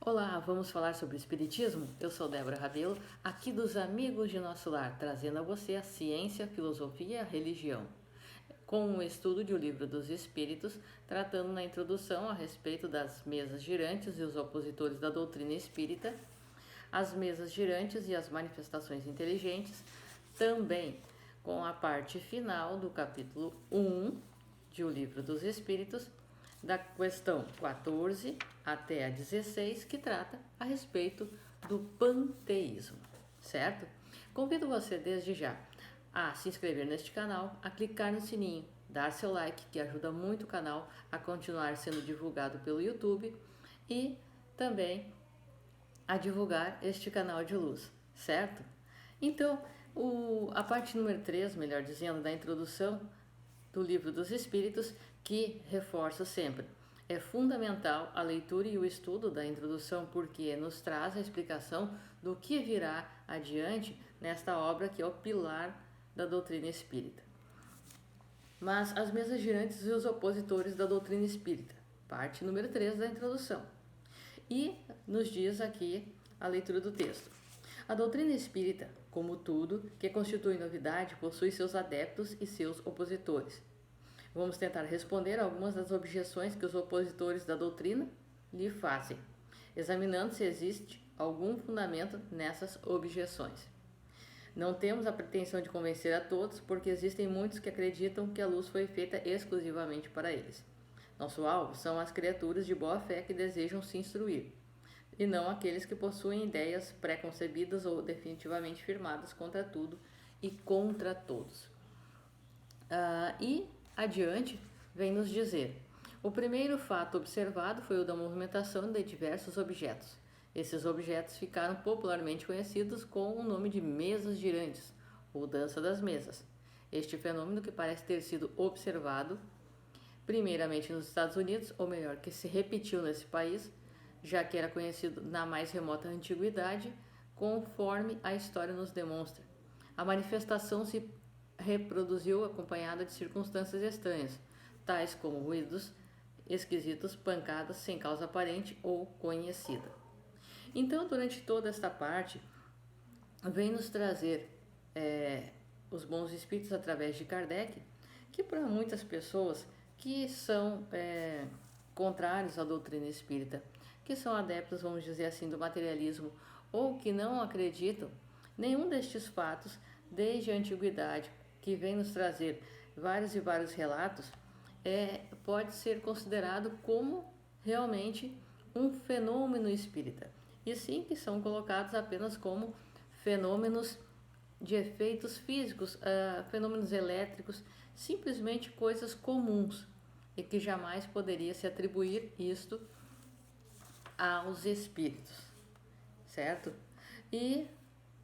Olá, vamos falar sobre o Espiritismo? Eu sou Débora Rabelo, aqui dos Amigos de Nosso Lar, trazendo a você a ciência, a filosofia e a religião. Com um estudo de O Livro dos Espíritos, tratando na introdução a respeito das mesas girantes e os opositores da doutrina espírita, as mesas girantes e as manifestações inteligentes, também com a parte final do capítulo 1 de O Livro dos Espíritos, da questão 14 até a 16, que trata a respeito do panteísmo, certo? Convido você desde já a se inscrever neste canal, a clicar no sininho, dar seu like, que ajuda muito o canal a continuar sendo divulgado pelo YouTube, e também a divulgar este canal de luz, certo? Então, a parte número 3, melhor dizendo, da introdução do Livro dos Espíritos, que reforço sempre, é fundamental a leitura e o estudo da introdução, porque nos traz a explicação do que virá adiante nesta obra, que é o pilar da doutrina espírita. Mas as mesas girantes e os opositores da doutrina espírita, parte número 3 da introdução. E nos diz aqui a leitura do texto. A doutrina espírita, como tudo que constitui novidade, possui seus adeptos e seus opositores. Vamos tentar responder algumas das objeções que os opositores da doutrina lhe fazem, examinando se existe algum fundamento nessas objeções. Não temos a pretensão de convencer a todos, porque existem muitos que acreditam que a luz foi feita exclusivamente para eles. Nosso alvo são as criaturas de boa fé que desejam se instruir, e não aqueles que possuem ideias pré-concebidas ou definitivamente firmadas contra tudo e contra todos. E adiante vem nos dizer: o primeiro fato observado foi o da movimentação de diversos objetos. Esses objetos ficaram popularmente conhecidos com o nome de mesas girantes, ou dança das mesas. Este fenômeno, que parece ter sido observado primeiramente nos Estados Unidos, ou melhor, que se repetiu nesse país, já que era conhecido na mais remota antiguidade, conforme a história nos demonstra. A manifestação se reproduziu acompanhada de circunstâncias estranhas, tais como ruídos esquisitos, pancadas sem causa aparente ou conhecida. Então, durante toda esta parte, vem nos trazer os bons espíritos através de Kardec, que para muitas pessoas que são contrários à doutrina espírita, que são adeptos, vamos dizer assim, do materialismo, ou que não acreditam nenhum destes fatos desde a antiguidade, que vem nos trazer vários e vários relatos, pode ser considerado como realmente um fenômeno espírita. E sim, que são colocados apenas como fenômenos de efeitos físicos, fenômenos elétricos, simplesmente coisas comuns, e que jamais poderia se atribuir isto aos espíritos, certo? E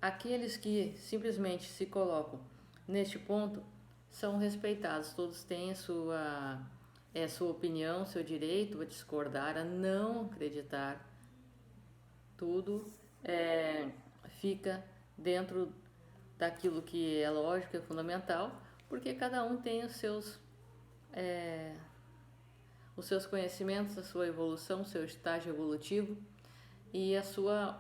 aqueles que simplesmente se colocam neste ponto são respeitados, todos têm a sua opinião, seu direito a discordar, a não acreditar. Tudo fica dentro daquilo que é lógico, é fundamental, porque cada um tem os seus conhecimentos, a sua evolução, o seu estágio evolutivo e a sua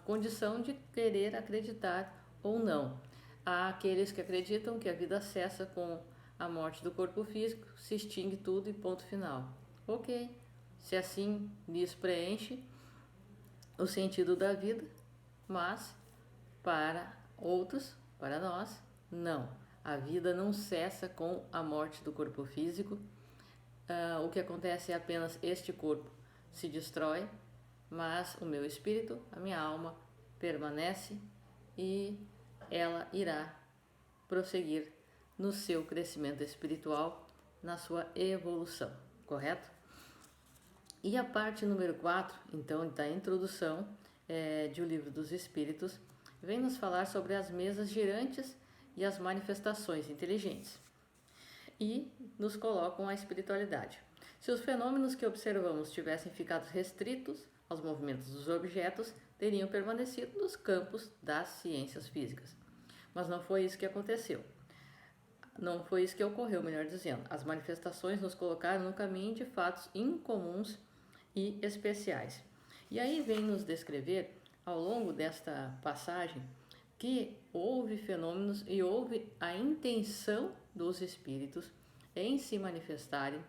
condição de querer acreditar ou não. Há aqueles que acreditam que a vida cessa com a morte do corpo físico, se extingue tudo e ponto final. Ok, se assim lhes preenche o sentido da vida, mas para outros, para nós, não. A vida não cessa com a morte do corpo físico. O que acontece é apenas este corpo se destrói, mas o meu espírito, a minha alma, permanece e ela irá prosseguir no seu crescimento espiritual, na sua evolução, correto? E a parte número 4, então, da introdução de O Livro dos Espíritos, vem nos falar sobre as mesas girantes e as manifestações inteligentes. E nos colocam a espiritualidade. Se os fenômenos que observamos tivessem ficado restritos aos movimentos dos objetos, teriam permanecido nos campos das ciências físicas. Mas não foi isso que aconteceu. Não foi isso que ocorreu, melhor dizendo. As manifestações nos colocaram no caminho de fatos incomuns e especiais. E aí vem nos descrever, ao longo desta passagem, que houve fenômenos e houve a intenção dos espíritos em se manifestarem,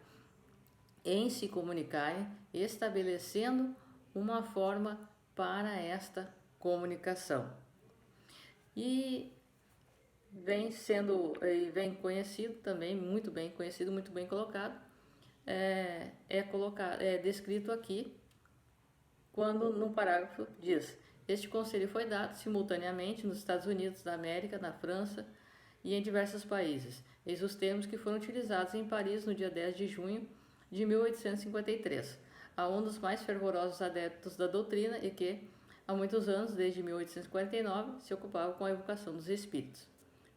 em se comunicarem, estabelecendo uma forma para esta comunicação. E vem conhecido também, muito bem conhecido, muito bem colocado, é descrito aqui, quando no parágrafo diz: este conselho foi dado simultaneamente nos Estados Unidos da América, na França e em diversos países. Eis os termos que foram utilizados em Paris no dia 10 de junho de 1853, a um dos mais fervorosos adeptos da doutrina e que, há muitos anos, desde 1849, se ocupava com a evocação dos espíritos.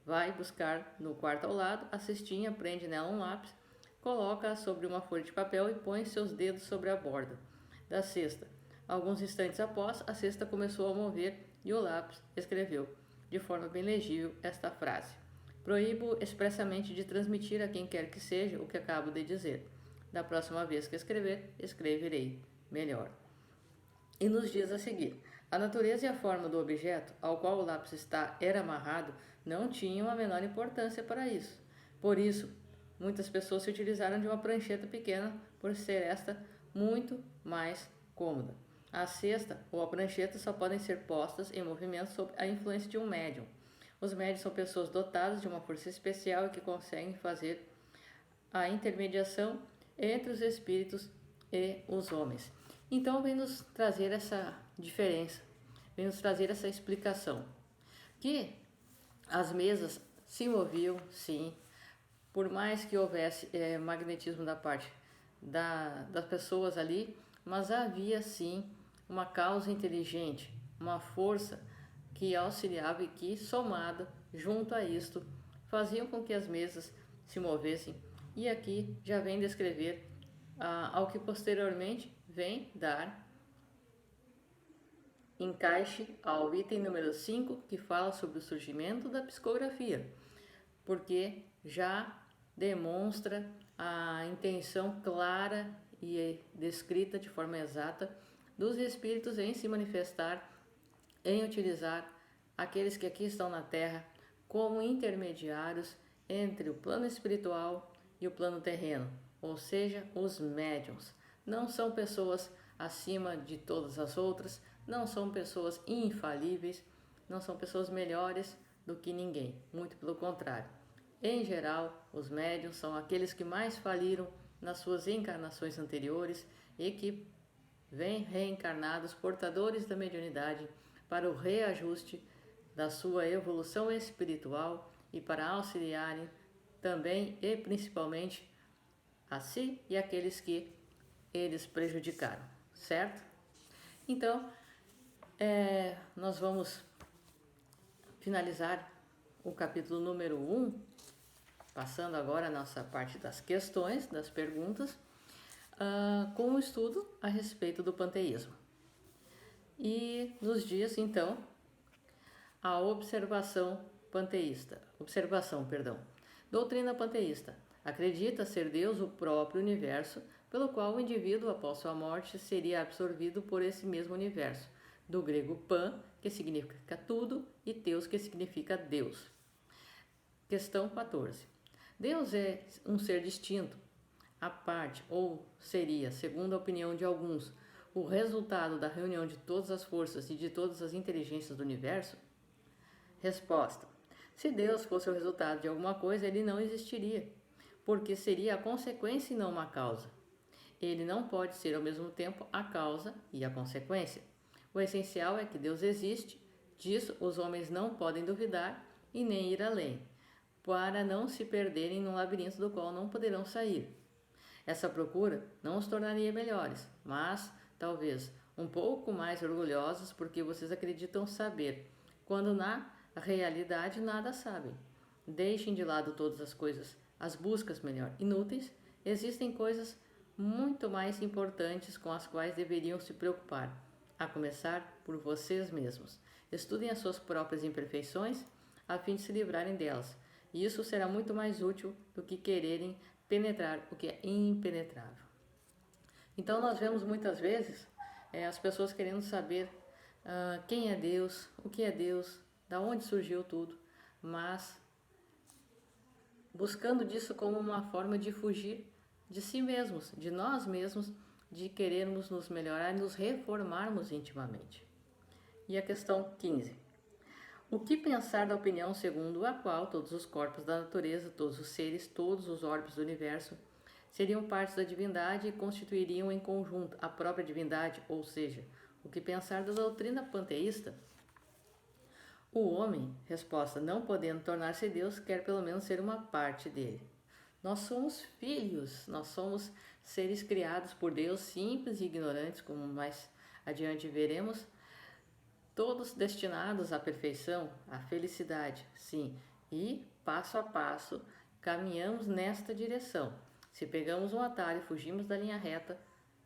Vai buscar no quarto ao lado a cestinha, prende nela um lápis, coloca-a sobre uma folha de papel e põe seus dedos sobre a borda da cesta. Alguns instantes após, a cesta começou a mover e o lápis escreveu, de forma bem legível, esta frase: proíbo expressamente de transmitir a quem quer que seja o que acabo de dizer. Da próxima vez que escrever, escreverei melhor. E nos dias a seguir: a natureza e a forma do objeto ao qual o lápis era amarrado não tinham a menor importância para isso. Por isso, muitas pessoas se utilizaram de uma prancheta pequena, por ser esta muito mais cômoda. A cesta ou a prancheta só podem ser postas em movimento sob a influência de um médium. Os médiums são pessoas dotadas de uma força especial e que conseguem fazer a intermediação entre os espíritos e os homens. Então vem nos trazer essa diferença, vem nos trazer essa explicação, que as mesas se moviam, sim, por mais que houvesse magnetismo da parte das pessoas ali, mas havia sim uma causa inteligente, uma força que auxiliava e que, somada junto a isto, faziam com que as mesas se movessem. E aqui já vem descrever ao que posteriormente vem dar encaixe ao item número 5, que fala sobre o surgimento da psicografia, porque já demonstra a intenção clara e descrita de forma exata dos espíritos em se manifestar, em utilizar aqueles que aqui estão na Terra como intermediários entre o plano espiritual e o plano terreno, ou seja, os médiuns. Não são pessoas acima de todas as outras, não são pessoas infalíveis, não são pessoas melhores do que ninguém, muito pelo contrário. Em geral, os médiuns são aqueles que mais faliram nas suas encarnações anteriores e que vêm reencarnados portadores da mediunidade para o reajuste da sua evolução espiritual e para auxiliarem também e principalmente a si e aqueles que eles prejudicaram, certo? Então, nós vamos finalizar o capítulo número 1, passando agora a nossa parte das questões, das perguntas, com um estudo a respeito do panteísmo. E nos diz, então, a observação, doutrina panteísta. Acredita ser Deus o próprio universo, pelo qual o indivíduo, após sua morte, seria absorvido por esse mesmo universo, do grego pan, que significa tudo, e teos, que significa Deus. Questão 14. Deus é um ser distinto, à parte, ou seria, segundo a opinião de alguns, o resultado da reunião de todas as forças e de todas as inteligências do universo? Resposta. Se Deus fosse o resultado de alguma coisa, ele não existiria, porque seria a consequência e não uma causa. Ele não pode ser ao mesmo tempo a causa e a consequência. O essencial é que Deus existe, disso os homens não podem duvidar e nem ir além, para não se perderem num labirinto do qual não poderão sair. Essa procura não os tornaria melhores, mas, talvez, um pouco mais orgulhosos porque vocês acreditam saber, quando na realidade nada sabem. Deixem de lado todas as coisas, as buscas inúteis. Existem coisas muito mais importantes com as quais deveriam se preocupar, a começar por vocês mesmos. Estudem as suas próprias imperfeições a fim de se livrarem delas, e isso será muito mais útil do que quererem penetrar o que é impenetrável. Então nós vemos muitas vezes as pessoas querendo saber quem é Deus, o que é Deus, da onde surgiu tudo, mas buscando disso como uma forma de fugir de si mesmos, de nós mesmos, de querermos nos melhorar e nos reformarmos intimamente. E a questão 15. O que pensar da opinião segundo a qual todos os corpos da natureza, todos os seres, todos os orbes do universo seriam partes da divindade e constituiriam em conjunto a própria divindade, ou seja, o que pensar da doutrina panteísta? O homem, resposta, não podendo tornar-se Deus, quer pelo menos ser uma parte dele. Nós somos filhos, nós somos seres criados por Deus, simples e ignorantes, como mais adiante veremos, todos destinados à perfeição, à felicidade, sim, e passo a passo caminhamos nesta direção. Se pegamos um atalho e fugimos da linha reta,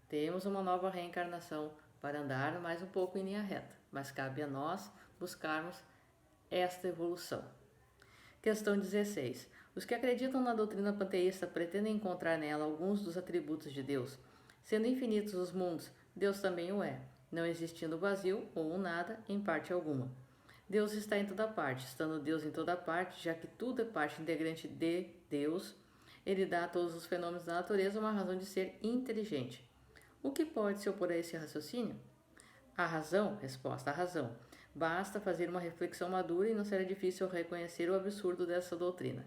temos uma nova reencarnação para andar mais um pouco em linha reta, mas cabe a nós buscarmos esta evolução. Questão 16. Os que acreditam na doutrina panteísta pretendem encontrar nela alguns dos atributos de Deus. Sendo infinitos os mundos, Deus também o é, não existindo vazio ou nada em parte alguma. Deus está em toda parte, estando Deus em toda parte, já que tudo é parte integrante de Deus, ele dá a todos os fenômenos da natureza uma razão de ser inteligente. O que pode se opor a esse raciocínio? A razão? Resposta: a razão. Basta fazer uma reflexão madura e não será difícil reconhecer o absurdo dessa doutrina.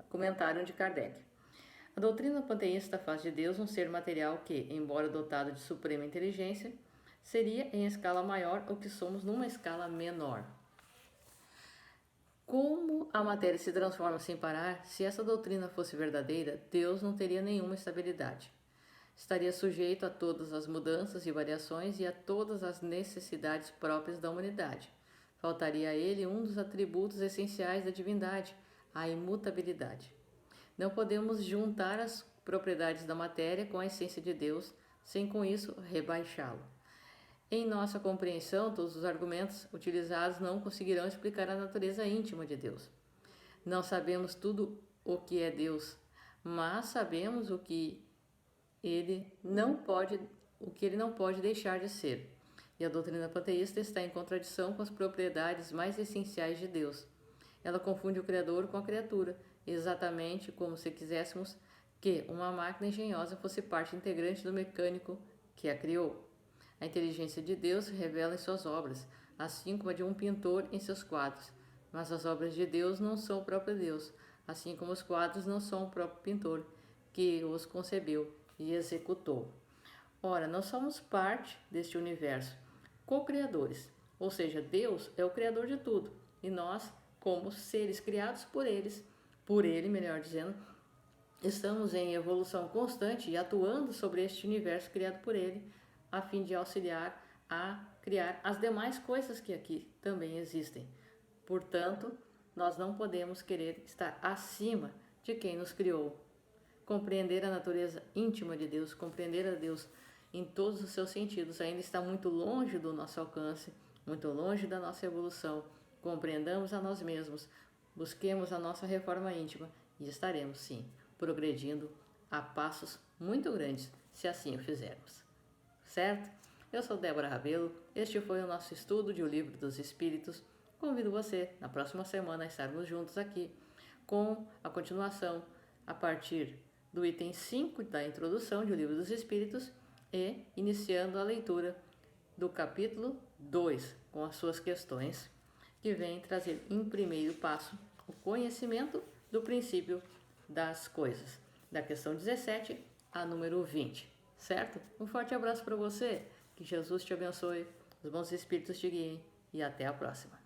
Comentário de Kardec. A doutrina panteísta faz de Deus um ser material que, embora dotado de suprema inteligência, seria em escala maior o que somos numa escala menor. Como a matéria se transforma sem parar, se essa doutrina fosse verdadeira, Deus não teria nenhuma estabilidade. Estaria sujeito a todas as mudanças e variações e a todas as necessidades próprias da humanidade. Faltaria a ele um dos atributos essenciais da divindade, a imutabilidade. Não podemos juntar as propriedades da matéria com a essência de Deus, sem com isso rebaixá-lo. Em nossa compreensão, todos os argumentos utilizados não conseguirão explicar a natureza íntima de Deus. Não sabemos tudo o que é Deus, mas sabemos o que ele não pode deixar de ser. E a doutrina panteísta está em contradição com as propriedades mais essenciais de Deus. Ela confunde o Criador com a criatura, exatamente como se quiséssemos que uma máquina engenhosa fosse parte integrante do mecânico que a criou. A inteligência de Deus se revela em suas obras, assim como a de um pintor em seus quadros. Mas as obras de Deus não são o próprio Deus, assim como os quadros não são o próprio pintor, que os concebeu e executou. Ora, nós somos parte deste universo, co-criadores, ou seja, Deus é o criador de tudo, e nós, como seres criados por ele, melhor dizendo, estamos em evolução constante e atuando sobre este universo criado por ele, a fim de auxiliar a criar as demais coisas que aqui também existem. Portanto, nós não podemos querer estar acima de quem nos criou. Compreender a natureza íntima de Deus, compreender a Deus em todos os seus sentidos, ainda está muito longe do nosso alcance, muito longe da nossa evolução. Compreendamos a nós mesmos, busquemos a nossa reforma íntima e estaremos, sim, progredindo a passos muito grandes, se assim o fizermos. Certo? Eu sou Débora Rabelo, este foi o nosso estudo de O Livro dos Espíritos. Convido você, na próxima semana, a estarmos juntos aqui com a continuação a partir do item 5 da introdução de O Livro dos Espíritos e iniciando a leitura do capítulo 2 com as suas questões, que vem trazer em primeiro passo o conhecimento do princípio das coisas, da questão 17 a número 20, certo? Um forte abraço para você, que Jesus te abençoe, os bons espíritos te guiem e até a próxima.